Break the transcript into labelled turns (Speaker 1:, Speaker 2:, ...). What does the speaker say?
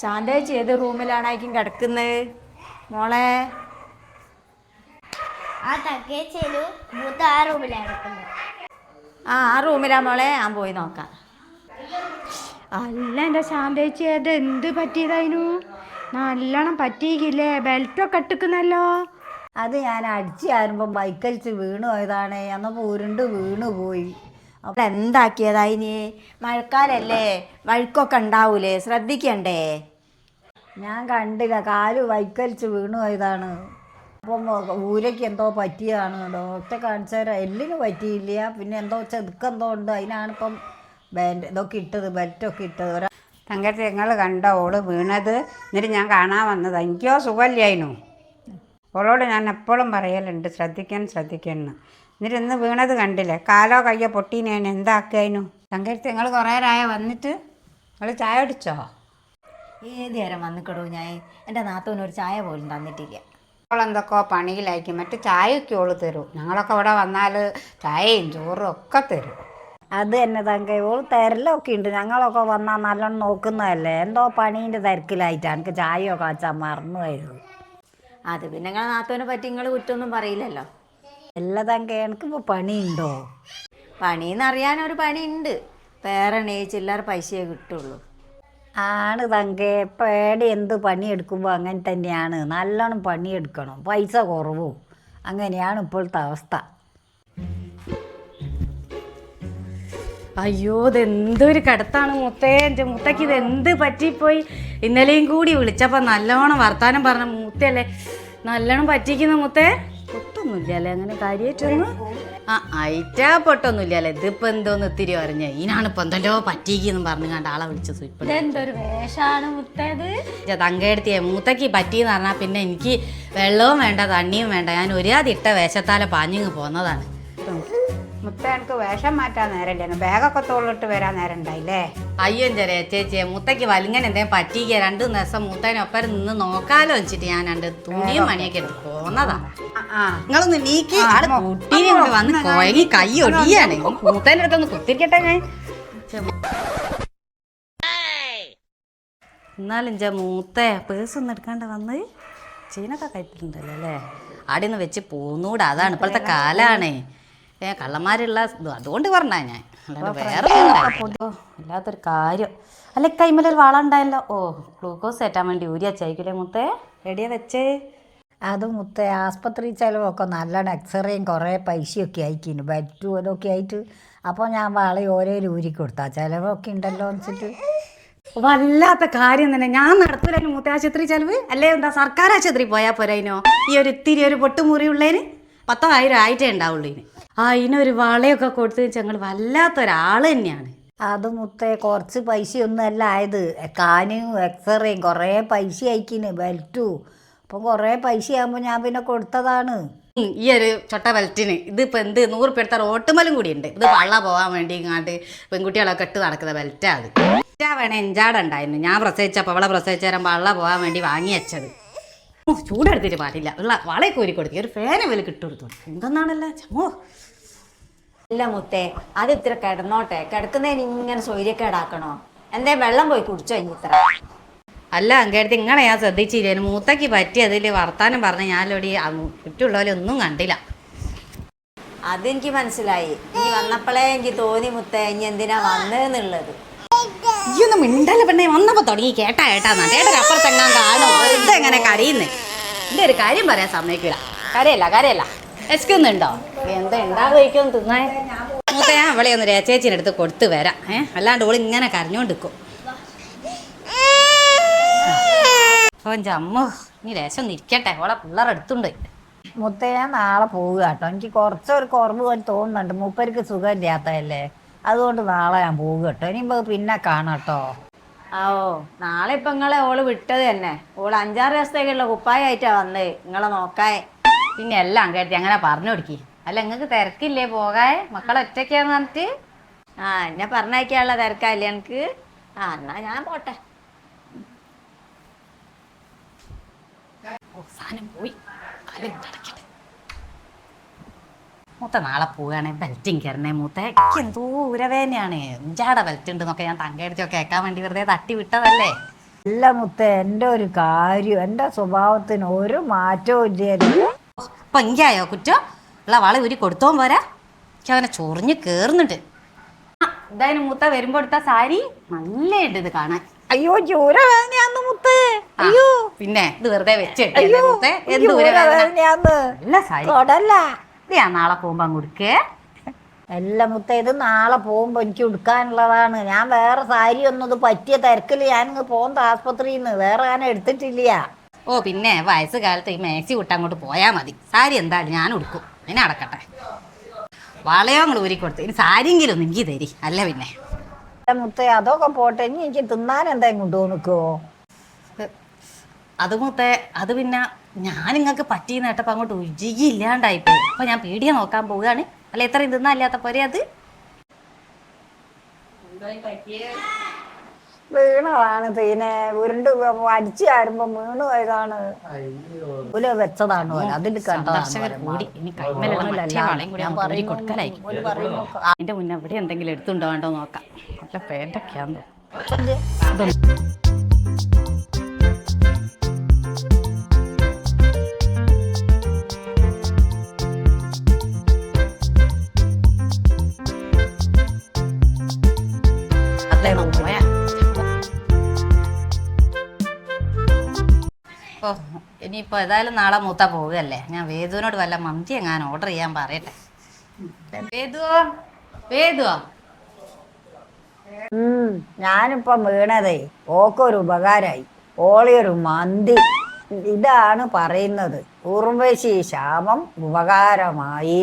Speaker 1: ശാന്തേച്ചി ഏത് റൂമിലാണായിരിക്കും കിടക്കുന്നത് മോളെ? ആ റൂമിലാ മോളെ, ഞാൻ പോയി നോക്കാം. അല്ല എൻ്റെ ശാന്തേച്ചി അത് എന്ത് പറ്റിയതായിരുന്നു? നല്ലോണം പറ്റിയില്ലേ? ബെൽറ്റൊക്കെ ഇട്ടിക്കുന്നല്ലോ. അത് ഞാൻ അടിച്ചു കയറുമ്പം ബൈക്കലിച്ച് വീണു പോയതാണ്. എന്നപ്പോൾ ഉരുണ്ട് വീണു പോയി. അപ്പോൾ എന്താക്കിയതായിന്? മഴക്കാലല്ലേ, വഴുക്കൊക്കെ ഉണ്ടാവൂലേ, ശ്രദ്ധിക്കണ്ടേ? ഞാൻ കണ്ടില്ല, കാല് ബൈക്കലിച്ച് വീണു പോയതാണ്. അപ്പം ഊരയ്ക്ക് എന്തോ പറ്റിയതാണ്. ഡോക്ടറെ കാണിച്ചാൽ എല്ലിന് പറ്റിയില്ല, പിന്നെ എന്തോ ചെതുക്കെന്തോ ഉണ്ട്. അതിനാണിപ്പം ഇതൊക്കെ ഇട്ടത്, ബെൽറ്റൊക്കെ ഇട്ടത്.
Speaker 2: തങ്കത്തെ നിങ്ങൾ കണ്ടോ ഓള് വീണത്? എന്നിട്ട് ഞാൻ കാണാൻ വന്നതാണ്. എനിക്കോ സുഖമില്ലായിരുന്നു. ഓളോട് ഞാൻ എപ്പോഴും പറയലുണ്ട് ശ്രദ്ധിക്കണം. എന്നിട്ട് ഇന്ന് വീണത് കണ്ടില്ലേ? കാലോ കയ്യോ പൊട്ടീനേന് എന്താക്കായിരുന്നു? തങ്കത്തെ നിങ്ങൾ കുറേ നേരമായ വന്നിട്ട്? നിങ്ങൾ ചായ കുടിച്ചോ?
Speaker 1: ഏത് നേരം വന്നിക്കടൂ ഞാൻ. എൻ്റെ നാത്തൂനൊരു ചായ പോലും തന്നിട്ടില്ല.
Speaker 2: ഓളെന്തൊക്കെയോ പണിയിലായിരിക്കും. മറ്റു ചായയൊക്കെ ഓള് തരും. ഞങ്ങളൊക്കെ ഇവിടെ വന്നാൽ ചായയും ചോറും ഒക്കെ തരും.
Speaker 1: അത് തന്നെ തങ്ക, ഓൾ തരലൊക്കെ ഉണ്ട്. ഞങ്ങളൊക്കെ വന്നാൽ നല്ലോണം നോക്കുന്നതല്ലേ. എന്തോ പണീൻ്റെ തിരക്കിലായിട്ടാണ് എനിക്ക് ചായയോ കാച്ചാൻ മറന്നുപോയത്. അത് പിന്നെ നിങ്ങളെ നാത്തൂനെ പറ്റി നിങ്ങൾ കുറ്റമൊന്നും പറയില്ലല്ലോ. എല്ലാ തങ്ക, എനിക്കിപ്പോൾ പണിയുണ്ടോ? പണിയെന്നറിയാനൊരു പണിയുണ്ട്. പേരണേ ചില്ലറ പൈസയെ കിട്ടുള്ളൂ. ആണ് തങ്കേ, പേടി എന്ത് പണിയെടുക്കുമ്പോൾ അങ്ങനെ തന്നെയാണ്. നല്ലോണം പണിയെടുക്കണം, പൈസ കുറവും. അങ്ങനെയാണ് ഇപ്പോഴത്തെ അവസ്ഥ. അയ്യോ, ഇതെന്തൊരു കിടത്താണ് മുത്തേ. എൻ്റെ മുത്തയ്ക്ക് ഇതെന്ത് പറ്റിപ്പോയി? ഇന്നലെയും കൂടി വിളിച്ചപ്പോൾ നല്ലോണം വർത്താനം പറഞ്ഞ മുത്തയല്ലേ. നല്ലോണം പറ്റിക്കുന്ന മുത്തേ. പൊട്ടൊന്നുമില്ലല്ലേ അങ്ങനെ കാര്യമായിട്ടൊന്നും? പൊട്ടൊന്നുമില്ലല്ലേ. ഇതിപ്പോൾ എന്തോന്ന് ഇത്തിരി പറഞ്ഞേ. ഇതിനാണിപ്പോൾ എന്തല്ലോ പറ്റിക്കെന്നും പറഞ്ഞു കണ്ട ആളെ വിളിച്ചത്. ഇപ്പം എന്തൊരു വേഷമാണ് മുത്തേത്. തങ്കയെടുത്തിയെ മൂത്തക്ക് പറ്റിയെന്ന് പറഞ്ഞാൽ പിന്നെ എനിക്ക് വെള്ളവും വേണ്ട തണ്ണിയും വേണ്ട. ഞാൻ ഒരാതിട്ട വേഷത്താലെ പാഞ്ഞിങ്ങ് പോന്നതാണ്.
Speaker 2: മുത്ത എനിക്ക് വേഷം മാറ്റാൻ നേരമില്ല. ബാഗൊക്കെ തോളിട്ട് വരാൻ നേരം ഉണ്ടായില്ലേ?
Speaker 1: അയ്യോ ചെറിയ ചേച്ചിയെ, മുത്തയ്ക്ക് വലിങ്ങനെ എന്തെങ്കിലും പറ്റിക്കുക 2 ദിവസം മൂത്തേനൊപ്പം നിന്ന് നോക്കാലോ വെച്ചിട്ട് ഞാൻ 2 തുണിയും മണിയൊക്കെ എടുത്ത് പോന്നതാ. നിങ്ങളൊന്ന് നീക്കി കുട്ടീനെ കൊണ്ട് വന്ന് കുഴങ്ങി കൈ ഒടിയാണ്. മൂത്തേൻ്റെ അടുത്തൊന്ന് കുത്തിരിക്കട്ടെ ഞാൻ. എന്നാലും മൂത്ത പേഴ്സൊന്നും എടുക്കാണ്ട് വന്ന് ചെയിനൊക്കെ കഴിച്ചിട്ടുണ്ടല്ലോ അല്ലേ? അവിടെ നിന്ന് വെച്ച് പോന്നൂടാ. അതാണ് ഇപ്പോഴത്തെ കാലാണ്. കള്ളന്മാരുള്ള അതുകൊണ്ട് പറഞ്ഞാ ഞാൻ. വേറെ ഇല്ലാത്തൊരു കാര്യം. അല്ല, കൈമേലൊരു വളം ഉണ്ടായല്ലോ. ഗ്ലൂക്കോസ് കയറ്റാൻ വേണ്ടി ഊരിയ ചായക്കില്ലേ മുത്തേ? എടിയാ വെച്ചേ? അത് മുത്തേ, ആസ്പത്രി ചിലവൊക്കെ നല്ലോണം എക്സ്റേയും കുറേ പൈസയൊക്കെ അയക്കുന്നു, ബെറ്റും ഇതൊക്കെ ആയിട്ട്. അപ്പോൾ ഞാൻ വളയും ഓരോ ഊരി കൊടുത്താ ചിലവൊക്കെ ഉണ്ടല്ലോ വെച്ചിട്ട്. വല്ലാത്ത കാര്യം തന്നെ. ഞാൻ നടത്തൂലായിരുന്നു മുത്തേ ആശുപത്രി ചിലവ്. അല്ലേ എന്താ സർക്കാർ ആശുപത്രി പോയാൽ പോരായിനോ? ഈ ഇത്തിരി ഒരു പൊട്ടുമുറി ഉള്ളതിന് 10,000 ആയിട്ടേ ഉണ്ടാവുള്ളൂ. അതിനൊരു വളയൊക്കെ കൊടുത്ത് ഞങ്ങൾ വല്ലാത്തൊരാൾ തന്നെയാണ്. അത് മുത്തേ, കുറച്ച് പൈസയൊന്നുമല്ല ആയത്. കാനും എക്സ്റേയും കുറേ പൈസ അയക്കുന്നു, ബെൽറ്റും. അപ്പം കുറേ പൈസ ആകുമ്പോൾ ഞാൻ പിന്നെ കൊടുത്തതാണ്. ഈ ഒരു ചൊട്ട ബെൽറ്റിന് ഇതിപ്പോൾ എന്ത് 100 ഉറുപ്പിക എടുത്താൽ ഓട്ടുമലും കൂടി ഉണ്ട്. ഇത് പള്ള പോകാൻ വേണ്ടി ഇങ്ങോട്ട് പെൺകുട്ടികളൊക്കെ ഇട്ട് നടക്കുന്ന ബെൽറ്റാ. അത് വേണേ എഞ്ചാടുണ്ടായിരുന്നു. ഞാൻ പ്രസവിച്ചപ്പോൾ അവളെ പ്രസവിച്ചു തരാൻ പള്ള പോകാൻ വേണ്ടി വാങ്ങി വെച്ചത്. ചൂടെടുത്തിട്ട് പാടില്ല. ഉള്ള വളയെ കോരി കൊടുത്തി ഒരു ഫാന് വില കിട്ടുകൊടുത്തു. എന്തെന്നാണല്ലോ ചമോ. ഇല്ല മുത്തേ, അത് ഇത്ര കിടന്നോട്ടെ. കിടക്കുന്നതിന് ഇങ്ങനെ സൗര്യക്കേടാക്കണോ? എന്തേ വെള്ളം പോയി കുടിച്ചോ ഇത്ര? അല്ല അങ്കേടത്ത് ഇങ്ങനെ ഞാൻ ശ്രദ്ധിച്ചില്ലേന്. മൂത്തക്ക് പറ്റിയതിൽ വർത്താനം പറഞ്ഞ് ഞാനോടി ചുറ്റുള്ളവരെ ഒന്നും കണ്ടില്ല. അതെനിക്ക് മനസ്സിലായി. ഇനി വന്നപ്പോഴേ എനിക്ക് തോന്നി മുത്തേ, ഇനി എന്തിനാ വന്നതെന്നുള്ളത്. ഈ ഒന്നും മിണ്ടല്ല പെണ്ണെ. വന്നപ്പോൾ തുടങ്ങി കേട്ടാ അപ്പുറത്തെങ്ങാൻ കാണും വെറുതെ എങ്ങനെ കരയുന്നേ. എൻ്റെ ഒരു കാര്യം പറയാൻ സമ്മതിക്കില്ല. കരയല്ല എസ്കുന്നുണ്ടോ? എന്താ ഉണ്ടാകും തിന്നാൻ മൂത്ത. ഞാൻ അവളെ ഒന്ന് ചേച്ചീൻ്റെ അടുത്ത് കൊടുത്ത് വരാം. അല്ലാണ്ട് ഓൾ ഇങ്ങനെ കരഞ്ഞോണ്ടിരിക്കും. അമ്മോ, ഇനി ലേശം ഒന്ന് ഇരിക്കട്ടെ. ഓളെ പിള്ളേരെടുത്തുണ്ട്. മുത്ത, ഞാൻ നാളെ പോവുക കേട്ടോ. എനിക്ക് കുറച്ചൊരു കുറവ് പോലെ തോന്നുന്നുണ്ട്. മൂപ്പർക്ക് സുഖമില്ലാത്തതല്ലേ, അതുകൊണ്ട് നാളെ ഞാൻ പോവുക കേട്ടോ. ഇനിയിപ്പോൾ പിന്നെ കാണാം കേട്ടോ. നാളെ ഇപ്പം നിങ്ങളെ ഓള് വിട്ടത് തന്നെ. ഓള് 5-6 ദിവസത്തേക്കുള്ള കുപ്പായായിട്ടാണ് വന്നത് നിങ്ങളെ നോക്കാൻ. പിന്നെ എല്ലാം കേട്ടി അങ്ങനെ പറഞ്ഞു കൊടുക്കി. അല്ല, നിങ്ങൾക്ക് തിരക്കില്ലേ പോകാൻ? മക്കളെ ഒറ്റയ്ക്കാന്ന് പറഞ്ഞിട്ട്. എന്നെ പറഞ്ഞയക്കാനുള്ള തിരക്കാല്ലേ എനിക്ക്? എന്നാ ഞാൻ പോട്ടെ. സാധനം പോയി. മൂത്ത നാളെ പോവുകയാണെ ബെൽറ്റിങ് കയറണേ മൂത്ത എനിക്ക് എന്തോ ഉരവേനെയാണ് ഇഞ്ചാടെ ബെൽറ്റ് ഉണ്ടെന്നൊക്കെ ഞാൻ തങ്കയടിച്ചൊക്കെ കേൾക്കാൻ വേണ്ടി വെറുതെ തട്ടി വിട്ടതല്ലേ.
Speaker 3: അല്ല മുത്തേ, എൻ്റെ ഒരു കാര്യം, എൻ്റെ സ്വഭാവത്തിന് ഒരു മാറ്റവും ഇല്ലായിരുന്നു.
Speaker 1: അപ്പൊ എങ്കിയായോ കുറ്റം ഉള്ള വള ഉരി കൊടുത്തോൻ പോരാ. എനിക്ക് അങ്ങനെ ചൊറിഞ്ഞ് കേറുന്നുണ്ട്. ഇതായാലും മൂത്ത വരുമ്പോ എടുത്ത സാരി നല്ലുണ്ട് ഇത് കാണാൻ.
Speaker 3: അയ്യോ ചൂരവേദനയാന്ന് മുത്തേ. അയ്യോ
Speaker 1: പിന്നെ ഇത് വെറുതെ വെച്ച്
Speaker 3: അയ്യോ
Speaker 1: എന്ത്
Speaker 3: ചൂരവേദനയാന്ന്.
Speaker 1: നല്ല സാരി
Speaker 3: തൊടല്ല.
Speaker 1: ഇത് ഞാൻ നാളെ പോകുമ്പോ അങ്ങ് കൊടുക്കേ.
Speaker 3: അല്ല മുത്തേ, ഇത് നാളെ പോകുമ്പോ എനിക്ക് ഉടുക്കാനുള്ളതാണ്. ഞാൻ വേറെ സാരി ഒന്നത് പറ്റിയ തിരക്കില് ഞാനിങ്ങ് പോകുന്ന ആസ്പത്രിയിൽ നിന്ന് വേറെ ഞാൻ എടുത്തിട്ടില്ല.
Speaker 1: ഓ പിന്നെ വയസ്സുകാലത്ത് ഈ മാക്സി വിട്ട് അങ്ങോട്ട് പോയാൽ മതി. സാരി എന്തായാലും ഞാൻ ഉടുക്കും. അതിനെ അടക്കട്ടെ. വളയോ അങ്ങോട്ട് ഊരി കൊടുത്ത് ഇനി സാരിയെങ്കിലും ഒന്ന് എനിക്ക് തരി. അല്ല പിന്നെ
Speaker 3: മുത്തേ അതൊക്കെ പോട്ടെ, ഇനി എനിക്ക് തിന്നാൻ എന്തെങ്കിലും കൊണ്ടുപോകും നിൽക്കുവോ?
Speaker 1: അത് മൂത്തേ, അത് പിന്നെ ഞാൻ നിങ്ങൾക്ക് പറ്റിയെന്ന് കേട്ടപ്പോൾ അങ്ങോട്ട് ഉരുകിയില്ലാണ്ടായിപ്പോയി. അപ്പൊ ഞാൻ പീടിയ നോക്കാൻ പോവുകയാണ്. അല്ല എത്രയും തിന്നല്ലാത്ത പോരെ അത്.
Speaker 3: വീണതാണ് തീനെ, ഉരുണ്ട് അടിച്ചു ചാടുമ്പോ വീണ് പോയതാണ്. പുല വെച്ചതാണ് പോലെ അതിൽ
Speaker 1: സന്ദർശകർ കൂടി ഇനി കൈമലുള്ള മറ്റേ വളയും കൂടി അങ്ങ് ഊരി കൊടുക്കലായി. അതിന്റെ മുന്നേ ഇവിടെ എന്തെങ്കിലും എടുത്തുണ്ടോ വേണ്ടോ നോക്കാം. നല്ല പേന്റൊക്കെയാന്ന് പോയാ. ഓ ഇനിയിപ്പോ ഏതായാലും നാളെ മൂത്ത പോവുകയല്ലേ. ഞാൻ വേദുവിനോട് വല്ല മന്തി എങ്ങാനും ഓർഡർ ചെയ്യാൻ പറയട്ടെ. വേദുവോ വേദുവോ
Speaker 3: ഞാനിപ്പൊ വീണതേ ഓക്കൊരു ഉപകാരമായി. ഓളിയൊരു മന്തി. ഇതാണ് പറയുന്നത്, ഉർവശി ശാപം ഉപകാരമായി.